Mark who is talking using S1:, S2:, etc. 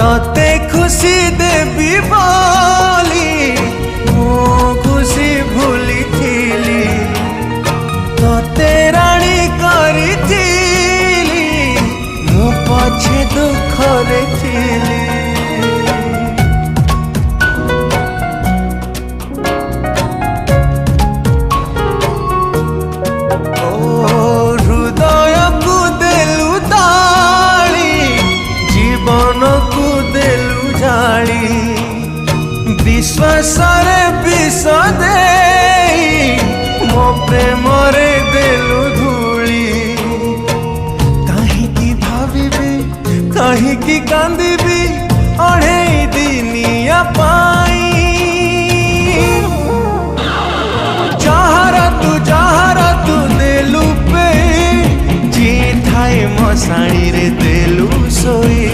S1: तते खुशी देवी बोली मो खुशी भूली थीली तते राणी करी थीली मो पछे दुख रे थीली। विश्वास विष दे मो प्रेम रे देलु धूली कहीं भावी कहीं कांदी अढ़े दिनिया पाई जहारा तू देलु पे जी थाए मशाणी रे देलु सोई।